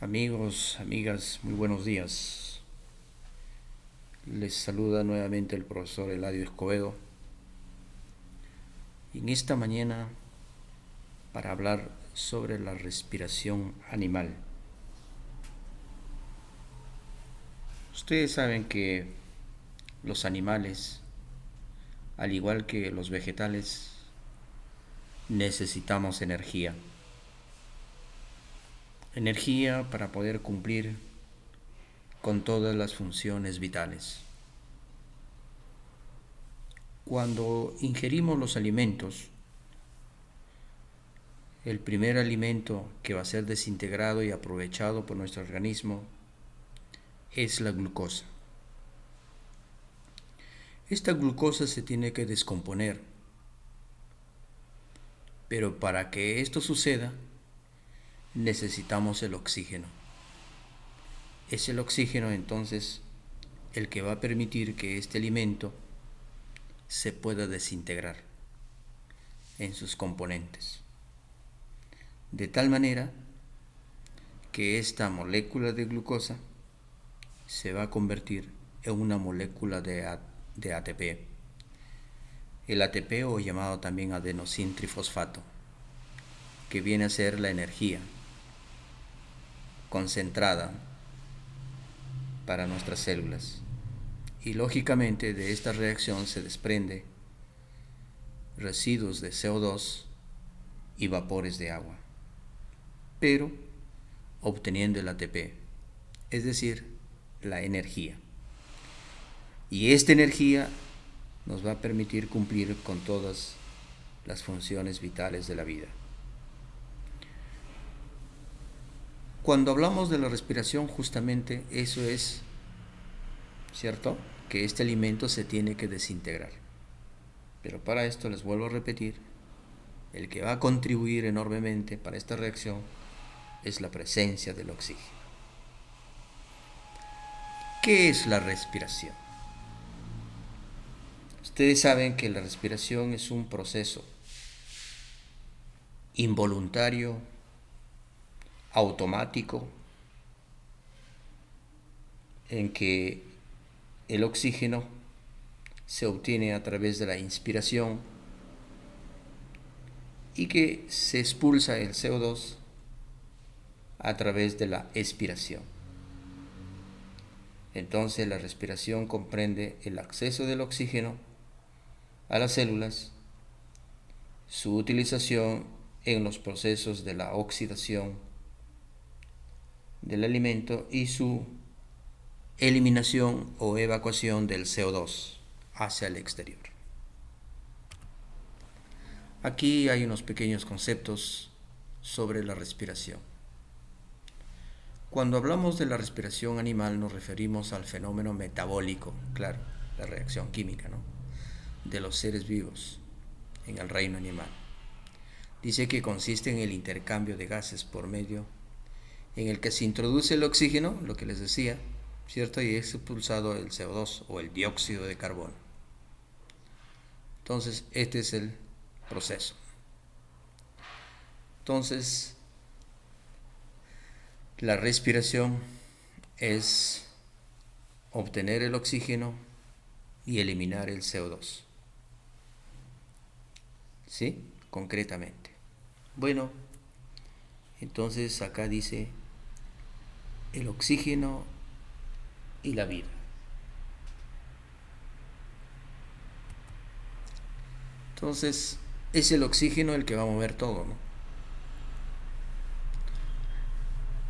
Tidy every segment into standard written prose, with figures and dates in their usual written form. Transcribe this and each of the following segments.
Amigos, amigas, muy buenos días. Les saluda nuevamente el profesor Eladio Escobedo. Y en esta mañana para hablar sobre la respiración animal. Ustedes saben que los animales, al igual que los vegetales, necesitamos energía. Energía para poder cumplir con todas las funciones vitales. Cuando ingerimos los alimentos, el primer alimento que va a ser desintegrado y aprovechado por nuestro organismo es la glucosa. Esta glucosa se tiene que descomponer, pero para que esto suceda necesitamos el oxígeno. Es el oxígeno entonces el que va a permitir que este alimento se pueda desintegrar en sus componentes, de tal manera que esta molécula de glucosa se va a convertir en una molécula de ATP. El ATP, o llamado también adenosintrifosfato, que viene a ser la energía concentrada para nuestras células. Y lógicamente de esta reacción se desprende residuos de CO2 y vapores de agua, pero obteniendo el ATP, es decir, la energía. Y esta energía nos va a permitir cumplir con todas las funciones vitales de la vida. Cuando hablamos de la respiración, justamente eso es, ¿cierto? Que este alimento se tiene que desintegrar. Pero para esto, les vuelvo a repetir, el que va a contribuir enormemente para esta reacción es la presencia del oxígeno. ¿Qué es la respiración? Ustedes saben que la respiración es un proceso involuntario, automático, en que el oxígeno se obtiene a través de la inspiración y que se expulsa el CO2 a través de la expiración. Entonces la respiración comprende el acceso del oxígeno a las células, su utilización en los procesos de la oxidación del alimento y su eliminación o evacuación del CO2 hacia el exterior. Aquí hay unos pequeños conceptos sobre la respiración. Cuando hablamos de la respiración animal nos referimos al fenómeno metabólico, claro, la reacción química, ¿no?, de los seres vivos en el reino animal. Dice que consiste en el intercambio de gases por medio en el que se introduce el oxígeno, lo que les decía, ¿cierto? Y es expulsado el CO2 o el dióxido de carbono. Entonces, este es el proceso. Entonces, la respiración es obtener el oxígeno y eliminar el CO2. ¿Sí? Concretamente. Bueno, entonces acá dice el oxígeno y la vida. Entonces, es el oxígeno el que va a mover todo, ¿no?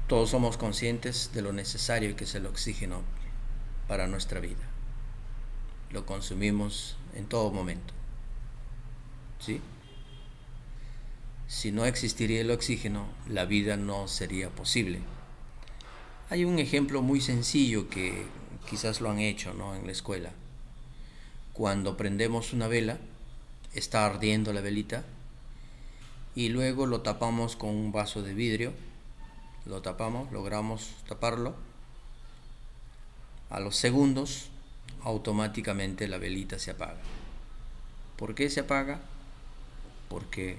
Todos somos conscientes de lo necesario que es el oxígeno para nuestra vida. Lo consumimos en todo momento, ¿sí? Si no existiría el oxígeno, la vida no sería posible. Hay un ejemplo muy sencillo que quizás lo han hecho, ¿no?, en la escuela. Cuando prendemos una vela, está ardiendo la velita y luego lo tapamos con un vaso de vidrio. Lo tapamos, logramos taparlo. A los segundos, automáticamente la velita se apaga. ¿Por qué se apaga? Porque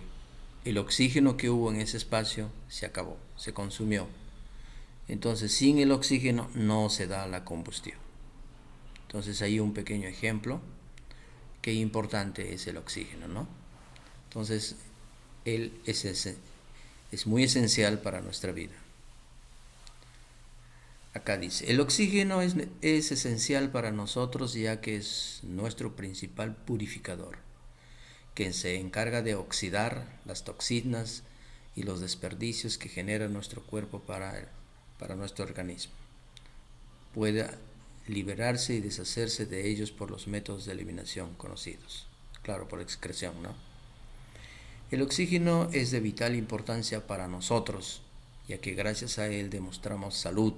el oxígeno que hubo en ese espacio se acabó, se consumió. Entonces, sin el oxígeno no se da la combustión. Entonces, ahí un pequeño ejemplo. Qué importante es el oxígeno, ¿no? Entonces, él es muy esencial para nuestra vida. Acá dice, el oxígeno es esencial para nosotros ya que es nuestro principal purificador, que se encarga de oxidar las toxinas y los desperdicios que genera nuestro cuerpo para nuestro organismo. Puede liberarse y deshacerse de ellos por los métodos de eliminación conocidos. Claro, por excreción, ¿no? El oxígeno es de vital importancia para nosotros, ya que gracias a él demostramos salud,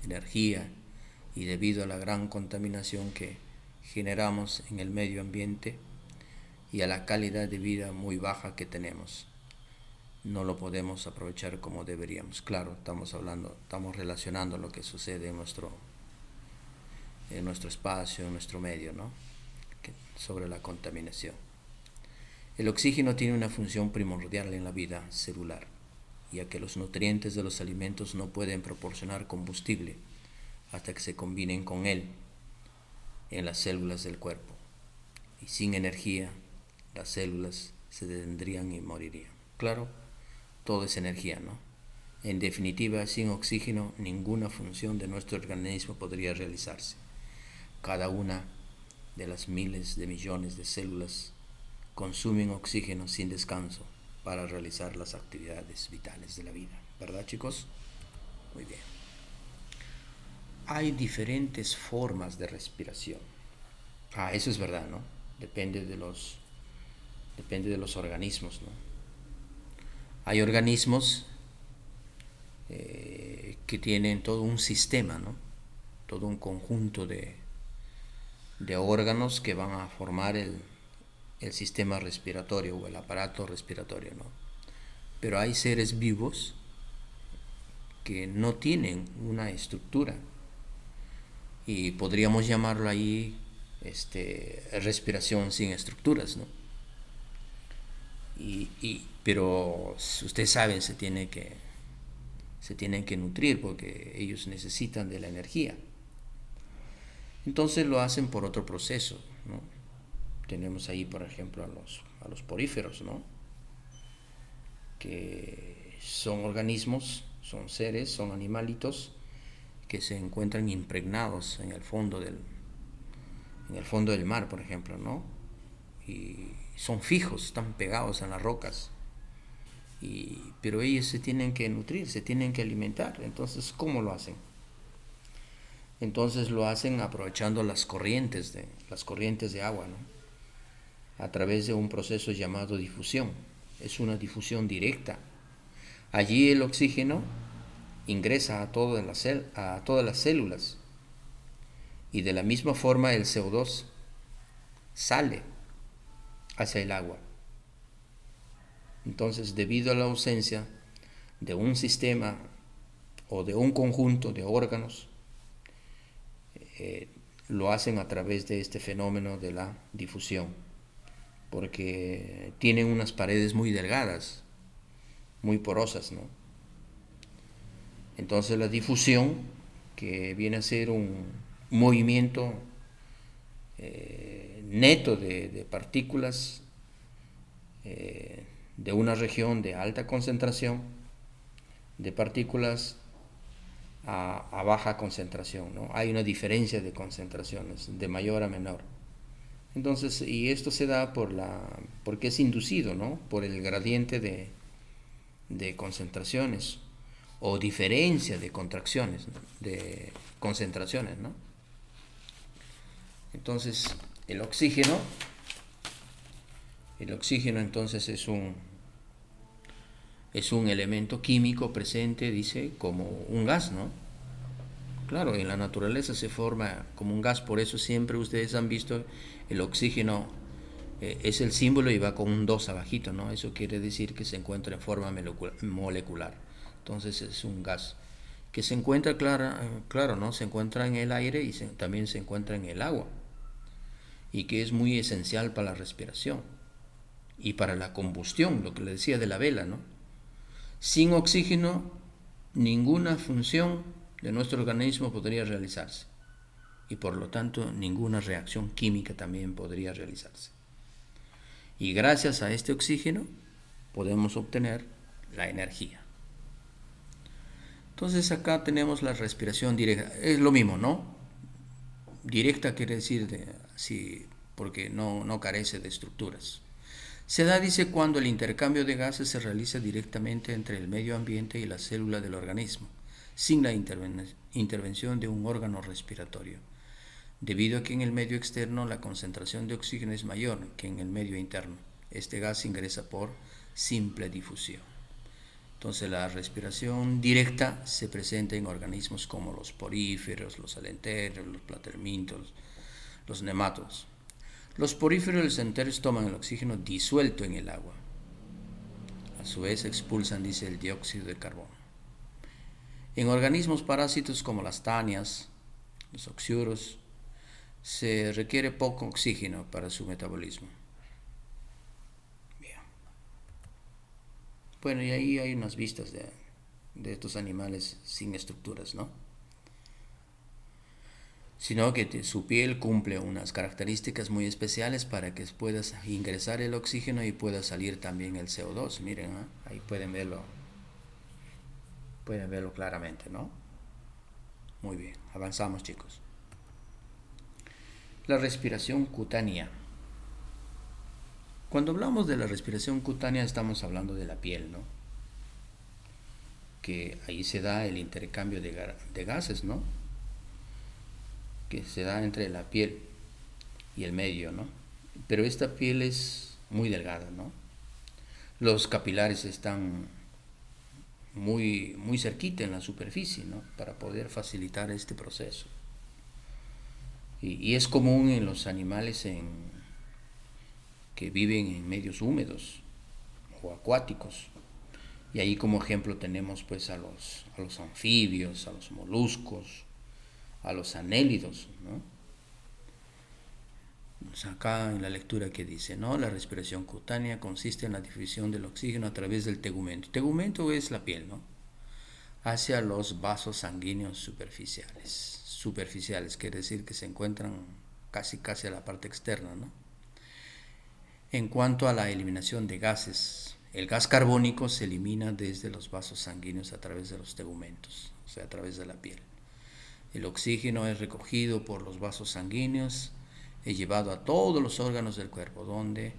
energía y debido a la gran contaminación que generamos en el medio ambiente y a la calidad de vida muy baja que tenemos, no lo podemos aprovechar como deberíamos. Claro, estamos relacionando lo que sucede en nuestro espacio, en nuestro medio, ¿no? Sobre la contaminación. El oxígeno tiene una función primordial en la vida celular, ya que los nutrientes de los alimentos no pueden proporcionar combustible hasta que se combinen con él en las células del cuerpo. Y sin energía, las células se detendrían y morirían. Claro, todo es energía, ¿no? En definitiva, sin oxígeno, ninguna función de nuestro organismo podría realizarse. Cada una de las miles de millones de células consumen oxígeno sin descanso para realizar las actividades vitales de la vida. ¿Verdad, chicos? Muy bien. Hay diferentes formas de respiración. Eso es verdad, ¿no? Depende de los organismos, ¿no? Hay organismos que tienen todo un sistema, ¿no? Todo un conjunto de órganos que van a formar el sistema respiratorio o el aparato respiratorio, ¿no? Pero hay seres vivos que no tienen una estructura y podríamos llamarlo ahí respiración sin estructuras, ¿no? Pero ustedes saben, se tienen que nutrir porque ellos necesitan de la energía. Entonces lo hacen por otro proceso, ¿no? Tenemos ahí, por ejemplo, a los poríferos, ¿no? Que son organismos, son seres, son animalitos que se encuentran impregnados en el fondo del mar, por ejemplo, ¿no? Y son fijos, están pegados en las rocas. Pero ellos se tienen que nutrir, se tienen que alimentar. Entonces, ¿cómo lo hacen? Entonces lo hacen aprovechando las corrientes de agua, ¿no? A través de un proceso llamado difusión. Es una difusión directa. Allí el oxígeno ingresa a todas las células y de la misma forma el CO2 sale hacia el agua. Entonces, debido a la ausencia de un sistema o de un conjunto de órganos, lo hacen a través de este fenómeno de la difusión, porque tienen unas paredes muy delgadas, muy porosas, ¿no? Entonces la difusión, que viene a ser un movimiento neto de partículas de una región de alta concentración, de partículas a baja concentración, ¿no? Hay una diferencia de concentraciones, de mayor a menor. Entonces, y esto se da porque es inducido, ¿no? Por el gradiente de concentraciones o diferencia de contracciones, ¿no? De concentraciones, ¿no? Entonces, el oxígeno entonces es un elemento químico presente, dice, como un gas, ¿no? Claro, en la naturaleza se forma como un gas, por eso siempre ustedes han visto el oxígeno, es el símbolo y va con un 2 abajito, ¿no? Eso quiere decir que se encuentra en forma molecular. Entonces es un gas que se encuentra, claro, ¿no? Se encuentra en el aire y también se encuentra en el agua y que es muy esencial para la respiración y para la combustión, lo que le decía de la vela, ¿no? Sin oxígeno, ninguna función de nuestro organismo podría realizarse y por lo tanto ninguna reacción química también podría realizarse. Y gracias a este oxígeno podemos obtener la energía. Entonces acá tenemos la respiración directa. Es lo mismo, ¿no? Directa quiere decir sí, porque no carece de estructuras. Se da, dice, cuando el intercambio de gases se realiza directamente entre el medio ambiente y la célula del organismo, sin la intervención de un órgano respiratorio, debido a que en el medio externo la concentración de oxígeno es mayor que en el medio interno. Este gas ingresa por simple difusión. Entonces la respiración directa se presenta en organismos como los poríferos, los alenteros, los platelmintos, los nematodos. Los poríferos y los alenteros toman el oxígeno disuelto en el agua. A su vez expulsan, dice, el dióxido de carbono. En organismos parásitos como las tanias, los oxiuros, se requiere poco oxígeno para su metabolismo. Bien. Bueno, y ahí hay unas vistas de estos animales sin estructuras, ¿no? Sino que su piel cumple unas características muy especiales para que pueda ingresar el oxígeno y pueda salir también el CO2. Miren, ¿eh? Ahí pueden verlo claramente, ¿no? Muy bien, avanzamos, chicos. La respiración cutánea. Cuando hablamos de la respiración cutánea estamos hablando de la piel, ¿no? Que ahí se da el intercambio de gases, ¿no? Que se da entre la piel y el medio, ¿no? Pero esta piel es muy delgada, ¿no? Los capilares están muy cerquita en la superficie, ¿no? Para poder facilitar este proceso. Y es común en los animales que viven en medios húmedos o acuáticos. Y ahí como ejemplo tenemos pues a los anfibios, a los moluscos, a los anélidos, ¿no? Pues acá en la lectura que dice, ¿no? La respiración cutánea consiste en la difusión del oxígeno a través del tegumento. Tegumento es la piel, ¿no? Hacia los vasos sanguíneos superficiales. Superficiales quiere decir que se encuentran casi a la parte externa, ¿no? En cuanto a la eliminación de gases, el gas carbónico se elimina desde los vasos sanguíneos a través de los tegumentos, o sea, a través de la piel. El oxígeno es recogido por los vasos sanguíneos, es llevado a todos los órganos del cuerpo, donde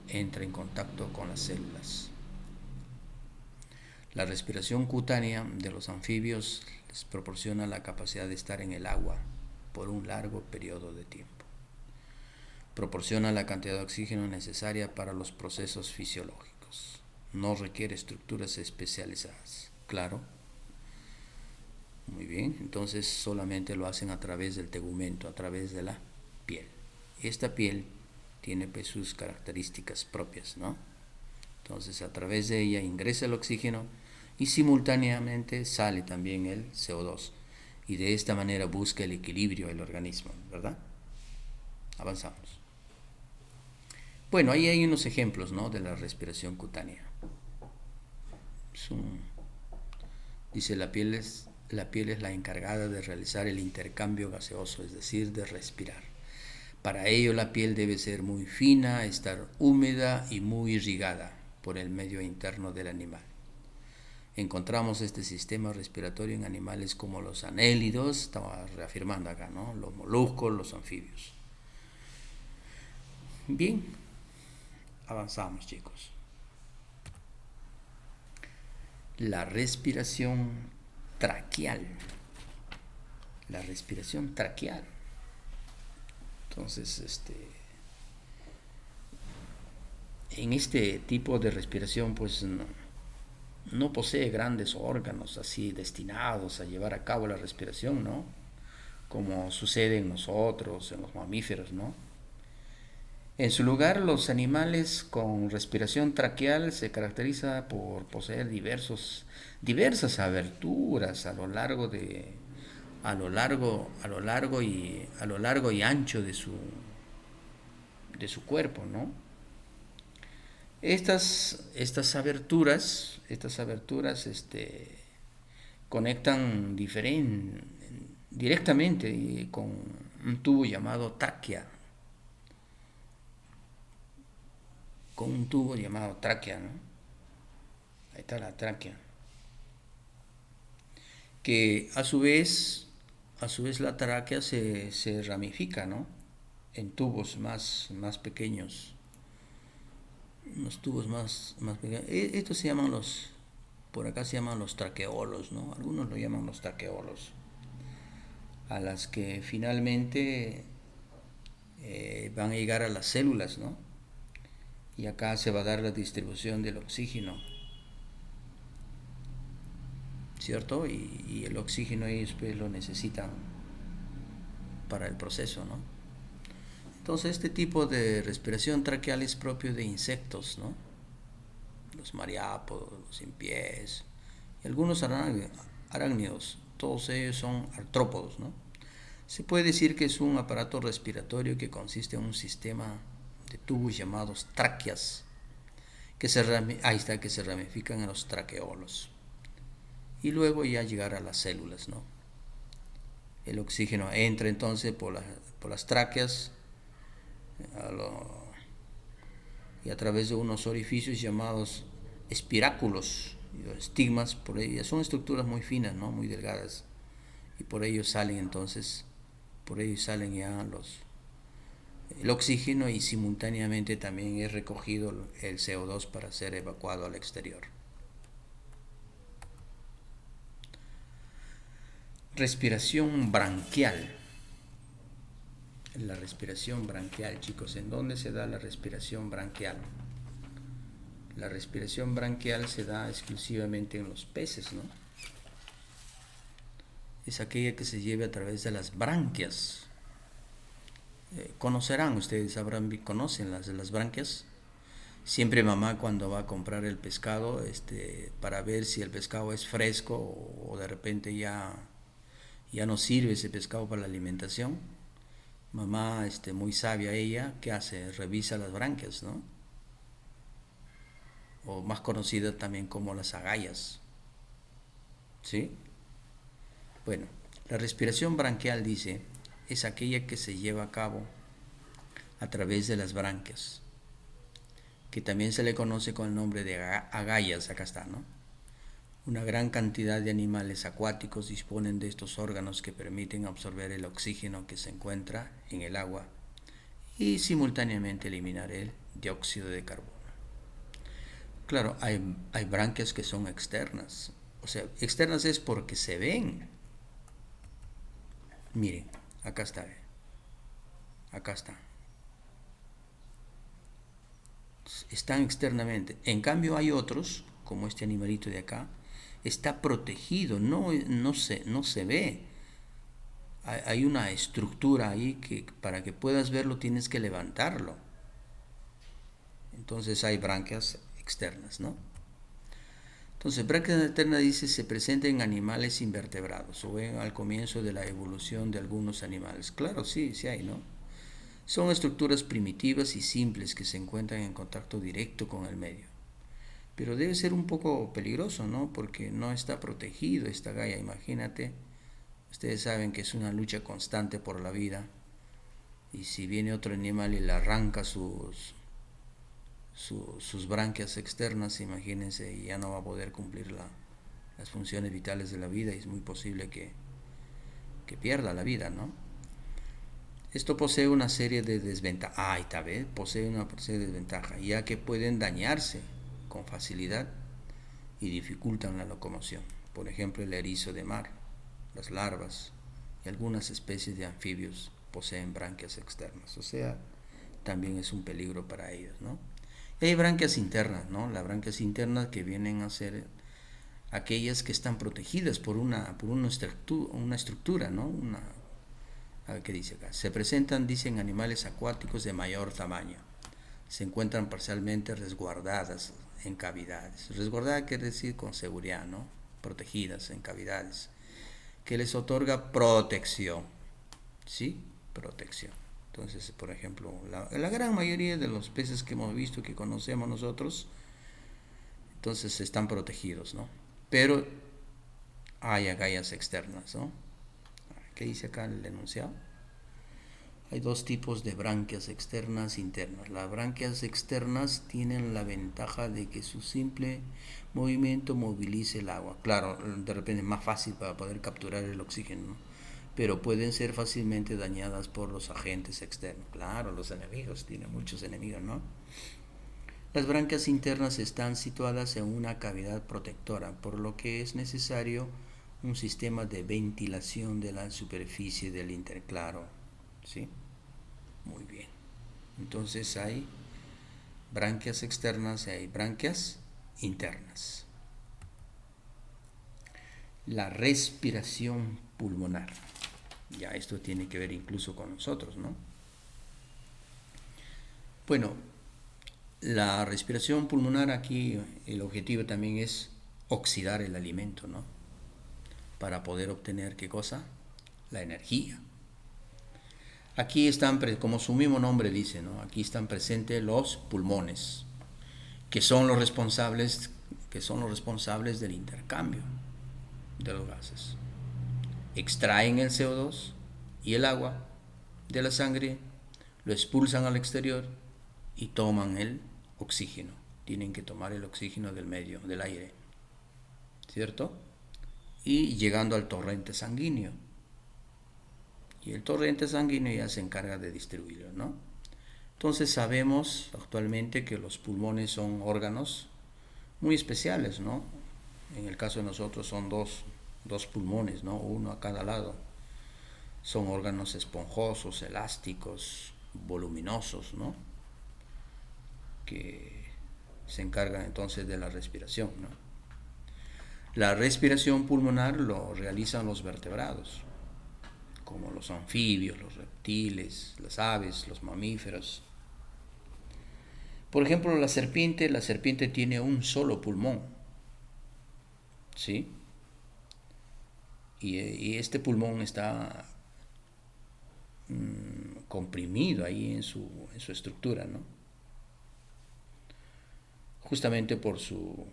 entra en contacto con las células. La respiración cutánea de los anfibios les proporciona la capacidad de estar en el agua por un largo periodo de tiempo. Proporciona la cantidad de oxígeno necesaria para los procesos fisiológicos. No requiere estructuras especializadas. Claro. Muy bien, entonces solamente lo hacen a través del tegumento, a través de la piel. Esta piel tiene pues sus características propias, ¿no? Entonces a través de ella ingresa el oxígeno y simultáneamente sale también el CO2. Y de esta manera busca el equilibrio del organismo, ¿verdad? Avanzamos. Bueno, ahí hay unos ejemplos, ¿no? De la respiración cutánea. Dice, la piel es la encargada de realizar el intercambio gaseoso, es decir, de respirar. Para ello la piel debe ser muy fina, estar húmeda y muy irrigada por el medio interno del animal. Encontramos este sistema respiratorio en animales como los anélidos, estaba reafirmando acá, ¿no? Los moluscos, los anfibios. Bien, avanzamos, chicos. La respiración traqueal. La respiración traqueal. Entonces, en este tipo de respiración, pues no posee grandes órganos así destinados a llevar a cabo la respiración, ¿no? Como sucede en nosotros, en los mamíferos, ¿no? En su lugar, los animales con respiración traqueal se caracteriza por poseer diversas aberturas a lo largo y ancho de su cuerpo, ¿no? Estas aberturas conectan directamente con un tubo llamado tráquea, ¿no? Ahí está la tráquea, que a su vez la tráquea se ramifica, ¿no? En tubos más pequeños, unos tubos más pequeños. Estos por acá se llaman los traqueolos, ¿no? Algunos lo llaman los traqueolos, a las que finalmente van a llegar a las células, ¿no? Y acá se va a dar la distribución del oxígeno, ¿cierto? Y el oxígeno ellos pues lo necesitan para el proceso, ¿no? Entonces este tipo de respiración traqueal es propio de insectos, ¿no? Los mariápodos, los cien-pies, y algunos arácnidos, todos ellos son artrópodos, ¿no? Se puede decir que es un aparato respiratorio que consiste en un sistema de tubos llamados tráqueas, que se ramifican en los traqueolos. Y luego ya llegar a las células, ¿no? El oxígeno entra entonces por las tráqueas y a través de unos orificios llamados espiráculos, estigmas, por ellas son estructuras muy finas, ¿no? Muy delgadas, y por ellos salen ya el oxígeno, y simultáneamente también es recogido el CO2 para ser evacuado al exterior. Respiración branquial. La respiración branquial, chicos, ¿en dónde se da la respiración branquial? La respiración branquial se da exclusivamente en los peces, ¿no? Es aquella que se lleva a través de las branquias. Conocerán ustedes, conocen las branquias. Siempre mamá, cuando va a comprar el pescado, para ver si el pescado es fresco o de repente ya no sirve ese pescado para la alimentación, mamá, muy sabia ella, ¿qué hace? Revisa las branquias, ¿no? O más conocida también como las agallas, ¿sí? Bueno, la respiración branquial, dice, es aquella que se lleva a cabo a través de las branquias, que también se le conoce con el nombre de agallas, acá está, ¿no? Una gran cantidad de animales acuáticos disponen de estos órganos que permiten absorber el oxígeno que se encuentra en el agua y simultáneamente eliminar el dióxido de carbono. Claro, hay branquias que son externas. O sea, externas es porque se ven. Miren, acá está. Acá está. Están externamente. En cambio hay otros, como este animalito de acá, está protegido, no se ve. Hay una estructura ahí que para que puedas verlo tienes que levantarlo. Entonces hay branquias externas, ¿no? Entonces, branquias externas, dice, se presenta en animales invertebrados o al comienzo de la evolución de algunos animales. Claro, sí hay, ¿no? Son estructuras primitivas y simples que se encuentran en contacto directo con el medio. Pero debe ser un poco peligroso, ¿no? Porque no está protegido esta galla. Imagínate, ustedes saben que es una lucha constante por la vida. Y si viene otro animal y le arranca sus branquias externas, imagínense, ya no va a poder cumplir las funciones vitales de la vida y es muy posible que pierda la vida, ¿no? Esto posee una serie de desventajas. Posee una serie de desventajas, ya que pueden dañarse con facilidad y dificultan la locomoción. Por ejemplo, el erizo de mar, las larvas y algunas especies de anfibios poseen branquias externas. O sea, también es un peligro para ellos, ¿no? Y hay branquias internas, ¿no? Las branquias internas que vienen a ser aquellas que están protegidas por una estructura, ¿no? A ver qué dice acá. Se presentan, dicen, animales acuáticos de mayor tamaño. Se encuentran parcialmente resguardadas en cavidades. Resguardadas quiere decir con seguridad, ¿no? Protegidas en cavidades, que les otorga protección. ¿Sí? Protección. Entonces, por ejemplo, la gran mayoría de los peces que hemos visto, que conocemos nosotros, entonces están protegidos, ¿no? Pero hay agallas externas, ¿no? ¿Qué dice acá el enunciado? Hay dos tipos de branquias externas e internas. Las branquias externas tienen la ventaja de que su simple movimiento movilice el agua. Claro, de repente es más fácil para poder capturar el oxígeno, ¿no? Pero pueden ser fácilmente dañadas por los agentes externos. Claro, los enemigos, tienen muchos enemigos, ¿no? Las branquias internas están situadas en una cavidad protectora, por lo que es necesario un sistema de ventilación de la superficie del interclaro, ¿sí? Muy bien. Entonces hay branquias externas y hay branquias internas. La respiración pulmonar. Ya esto tiene que ver incluso con nosotros, ¿no? Bueno, la respiración pulmonar aquí, el objetivo también es oxidar el alimento, ¿no? Para poder obtener, ¿qué cosa? La energía. Aquí están, como su mismo nombre dice, ¿no? Aquí están presentes los pulmones, que son los responsables del intercambio de los gases. Extraen el CO2 y el agua de la sangre, lo expulsan al exterior y toman el oxígeno. Tienen que tomar el oxígeno del medio, del aire, ¿cierto? Y llegando al torrente sanguíneo. Y el torrente sanguíneo ya se encarga de distribuirlo, ¿no? Entonces sabemos actualmente que los pulmones son órganos muy especiales, ¿no? En el caso de nosotros son dos pulmones, ¿no? Uno a cada lado. Son órganos esponjosos, elásticos, voluminosos, ¿no? Que se encargan entonces de la respiración, ¿no? La respiración pulmonar lo realizan los vertebrados, como los anfibios, los reptiles, las aves, los mamíferos. Por ejemplo, la serpiente tiene un solo pulmón, ¿sí? Y este pulmón está comprimido ahí en su estructura, ¿no? Justamente por su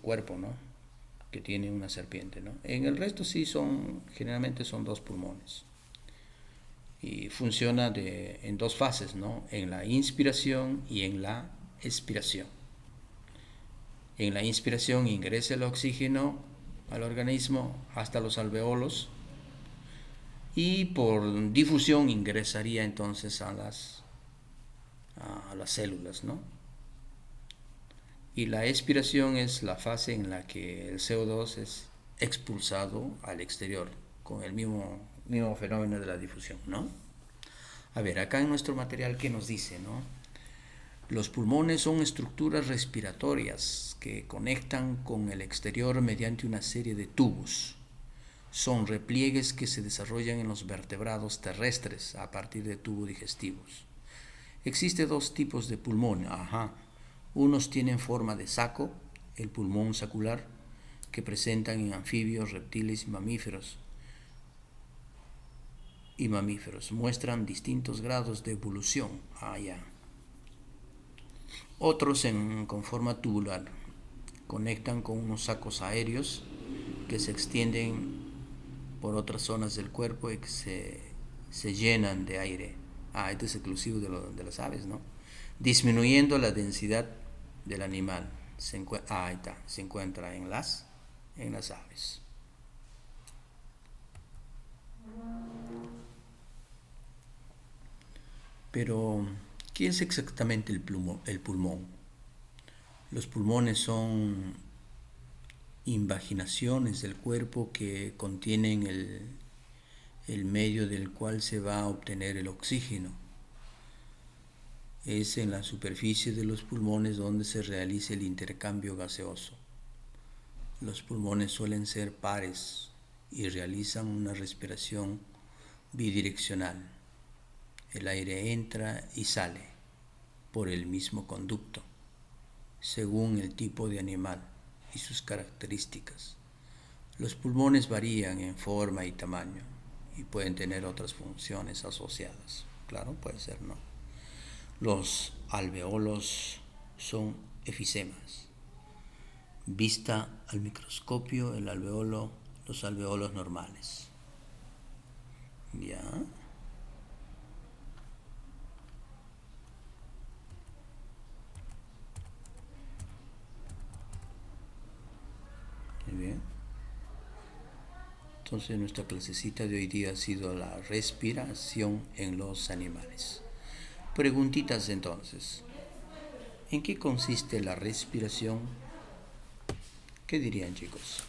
cuerpo, ¿no? Que tiene una serpiente, ¿no? En el resto sí generalmente son dos pulmones. Y funciona en dos fases, ¿no? En la inspiración y en la expiración. En la inspiración ingresa el oxígeno al organismo hasta los alveolos y por difusión ingresaría entonces a las células, ¿no? Y la expiración es la fase en la que el CO2 es expulsado al exterior con el mismo fenómeno de la difusión, ¿no? A ver, acá en nuestro material, ¿qué nos dice, no? Los pulmones son estructuras respiratorias que conectan con el exterior mediante una serie de tubos. Son repliegues que se desarrollan en los vertebrados terrestres a partir de tubos digestivos. Existen dos tipos de pulmón. Unos tienen forma de saco, el pulmón sacular, que presentan en anfibios, reptiles y mamíferos. Muestran distintos grados de evolución. Otros con forma tubular. Conectan con unos sacos aéreos que se extienden por otras zonas del cuerpo y que se llenan de aire. Esto es exclusivo de las aves, ¿no? Disminuyendo la densidad del animal. Se encuentra en las aves. Pero, ¿qué es exactamente el pulmón? Los pulmones son invaginaciones del cuerpo que contienen el medio del cual se va a obtener el oxígeno. Es en la superficie de los pulmones donde se realiza el intercambio gaseoso. Los pulmones suelen ser pares y realizan una respiración bidireccional. El aire entra y sale por el mismo conducto, según el tipo de animal y sus características. Los pulmones varían en forma y tamaño y pueden tener otras funciones asociadas. Claro, puede ser, ¿no? Los alveolos son efisemas, vista al microscopio el alveolo, los alveolos normales. ¿Ya? Muy bien. Entonces nuestra clasecita de hoy día ha sido la respiración en los animales. Preguntitas entonces. ¿En qué consiste la respiración? ¿Qué dirían, chicos?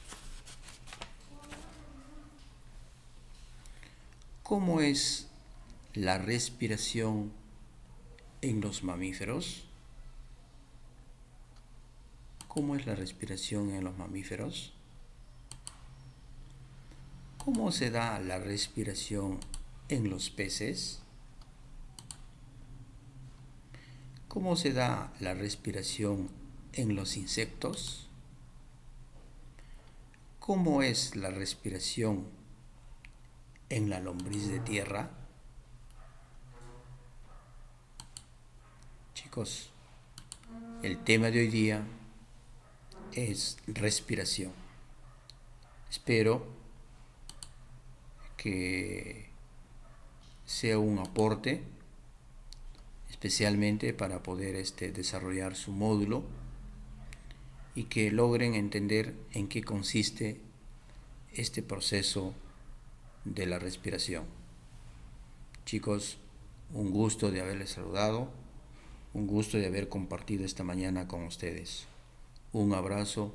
¿Cómo es la respiración en los mamíferos? ¿Cómo es la respiración en los mamíferos? ¿Cómo se da la respiración en los peces? ¿Cómo se da la respiración en los insectos? ¿Cómo es la respiración en la lombriz de tierra? Chicos, el tema de hoy día es respiración. Espero que sea un aporte, especialmente para poder desarrollar su módulo y que logren entender en qué consiste este proceso de la respiración. Chicos, un gusto de haberles saludado, un gusto de haber compartido esta mañana con ustedes. Un abrazo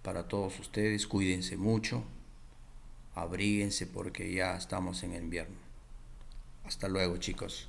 para todos ustedes, cuídense mucho, abríguense porque ya estamos en invierno. Hasta luego, chicos.